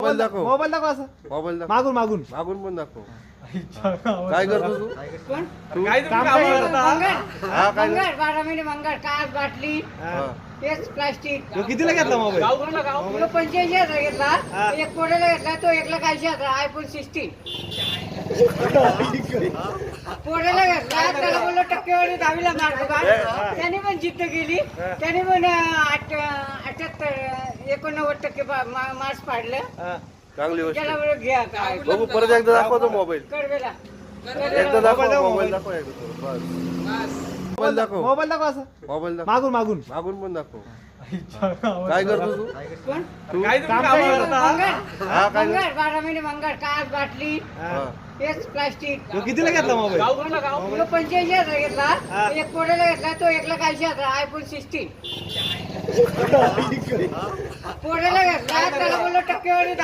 Mobile दाखव. Mobile दाखव असं मोबाईल दाखव. मागून मागून मागून पण दाखव. काय करतो तू? कोण? काय तुम्ही हा काय मंगळ 12 महिने मंगळ काच बाटली हा. तेच प्लास्टिक तो कितीला घेतला मोबाईल? तो 85,000 घेतला एक पोडेला घेतला तो 1,80,000 आयफोन 16 पोडेला घेतला त्याला बोललो टक्केवारी 10वीला मार्क बघा त्याने पण जिद्द केली त्याने पण 89% मार्क्स पाडलं चांगली गोष्ट त्याला आहे. बोललो घ्या काय बघू परत एकदा दाखवतो मोबाईल. करवेला एकदा दाखव मोबाईल दाखव, मोबाईल दाखव एकदा तो. बस. मोबाईल दाखव. मोबाईल दाखव असं मोबाईल दाखव. मागून मागून मागून पण दाखव. काय करतो तू? कोण? काय तुम्ही हा काय मंगळ 12 महिने मंगळ काच बाटली हा. तेच प्लास्टिक तो कितीला घेतला मोबाईल? तो 85,000 घेतला एक पोडेला घेतला तो 1,80,000 आयफोन 16 पोडेला घेतला त्याला बोललो टक्केवारी